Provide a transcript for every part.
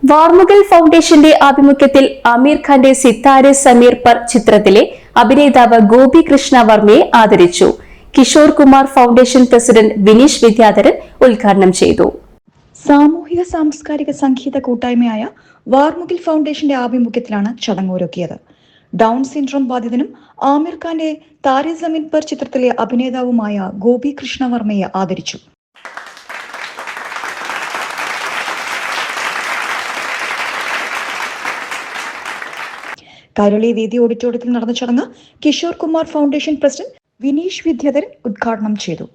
വാർമുകിൽ ഫൗണ്ടേഷന്റെ ആഭിമുഖ്യത്തിൽ ആമീർ ഖാന്റെ സിത്താരെ സമീർ പർ ചിത്രത്തിലെ അഭിനേതാവ് ഗോപി കൃഷ്ണ വർമ്മയെ ആദരിച്ചു. കിഷോർ കുമാർ ഫൗണ്ടേഷൻ പ്രസിഡന്റ് വിനീഷ് വിദ്യാധരൻ ഉദ്ഘാടനം ചെയ്തു. സാമൂഹിക സാംസ്കാരിക സംഗീത കൂട്ടായ്മയായ വാർമുകിൽ ഫൗണ്ടേഷന്റെ ആഭിമുഖ്യത്തിലാണ് ചടങ്ങൊരുക്കിയത്. ഡൗൺ സിൻഡ്രോം ബാധിതനും ആമീർ ഖാന്റെ താരെ സമീർ പർ ചിത്രത്തിലെ അഭിനേതാവുമായ ഗോപി കൃഷ്ണ വർമ്മയെ ആദരിച്ചു. കൈരളി വേദി ഓഡിറ്റോറിയത്തിൽ നടന്ന ചടങ്ങ് കിഷോർ കുമാർ ഫൗണ്ടേഷൻ പ്രസിഡന്റ് വിനീഷ് വിദ്യാധരൻ ഉദ്ഘാടനം ചെയ്തു.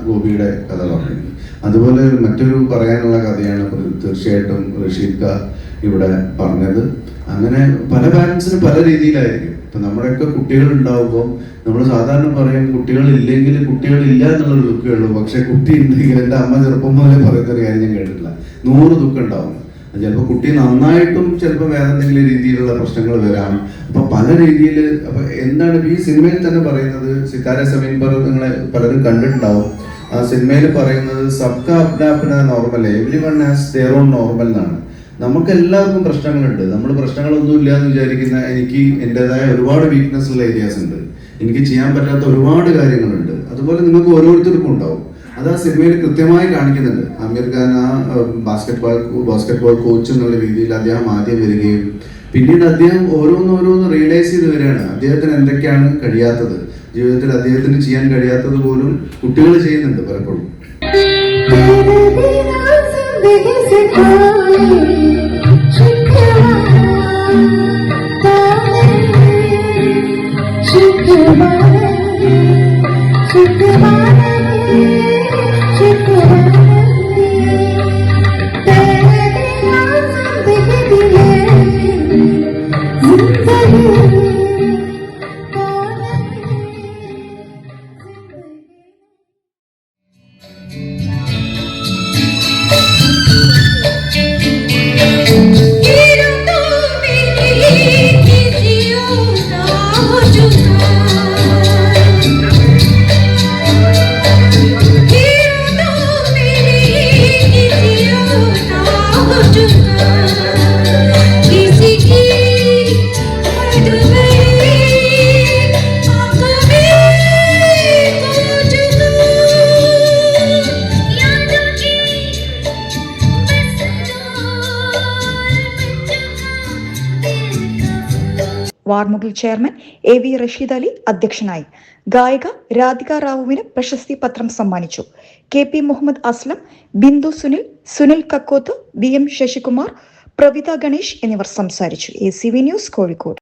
ഗോപിയുടെ കഥ പറഞ്ഞത് അതുപോലെ മറ്റൊരു പറയാനുള്ള കഥയാണ് തീർച്ചയായിട്ടും റഷീദ് ഇവിടെ പറഞ്ഞത്. അങ്ങനെ പല പാരന്റ്സിനും പല രീതിയിലായിരിക്കും. ഇപ്പൊ നമ്മുടെയൊക്കെ കുട്ടികൾ ഉണ്ടാവുമ്പോൾ നമ്മൾ സാധാരണ പറയും കുട്ടികളില്ലെങ്കിൽ കുട്ടികളില്ല എന്നുള്ളൊരു ദുഃഖമേ ഉള്ളൂ. പക്ഷെ കുട്ടി ഉണ്ടെങ്കിൽ എൻ്റെ അമ്മ ചെറുപ്പം മുതലേ പറയുന്നൊരു കാര്യം ഞാൻ കേട്ടിട്ടില്ല, 100 ദുഃഖം ഉണ്ടാവും. ചിലപ്പോൾ കുട്ടി നന്നായിട്ടും ചിലപ്പോൾ വേറെ എന്തെങ്കിലും രീതിയിലുള്ള പ്രശ്നങ്ങൾ വരാം. അപ്പൊ പല രീതിയിൽ അപ്പൊ എന്താണ് ഈ സിനിമയിൽ തന്നെ പറയുന്നത്, സിത്താരെ സമീർ പർ നിങ്ങളെ പലരും കണ്ടിട്ടുണ്ടാവും. ആ സിനിമയിൽ പറയുന്നത് സബ്കാ Apna Apna normal, everyone has their own normal എന്നാണ്. നമുക്ക് എല്ലാവർക്കും പ്രശ്നങ്ങളുണ്ട്. നമ്മൾ പ്രശ്നങ്ങളൊന്നും ഇല്ല എന്ന് വിചാരിക്കുന്ന എനിക്ക് എൻ്റെതായ ഒരുപാട് വീക്ക്നെസ് ഉള്ള ഏരിയാസ് ഉണ്ട്. എനിക്ക് ചെയ്യാൻ പറ്റാത്ത ഒരുപാട് കാര്യങ്ങളുണ്ട്. അതുപോലെ നിങ്ങൾക്ക് ഓരോരുത്തർക്കും ഉണ്ടാവും. അത് ആ സിനിമയിൽ കൃത്യമായി കാണിക്കുന്നുണ്ട്. ആമീർ ഖാൻ ആ ബാസ്കറ്റ്ബോൾ കോച്ച് എന്നുള്ള രീതിയിൽ അദ്ദേഹം ആദ്യം വരികയും പിന്നീട് അദ്ദേഹം ഓരോന്നോരോന്ന് റിയലൈസ് ചെയ്ത് വരികയാണ്. അദ്ദേഹത്തിന് എന്തൊക്കെയാണ് കഴിയാത്തത്, ജീവിതത്തിൽ അദ്ദേഹത്തിന് ചെയ്യാൻ കഴിയാത്തത് പോലും കുട്ടികൾ ചെയ്യുന്നുണ്ട് പലപ്പോഴും. വാർമുകിൽ ചെയർമാൻ AV റഷീദ് അലി അധ്യക്ഷനായി. ഗായിക രാധിക റാവുവിന് പ്രശസ്തി പത്രം സമ്മാനിച്ചു. KP മുഹമ്മദ് അസ്ലം, ബിന്ദു സുനിൽ, സുനിൽ കക്കോത്ത്, VM ശശികുമാർ, പ്രവിത ഗണേഷ് എന്നിവർ സംസാരിച്ചു. ACV news, Kozhikode.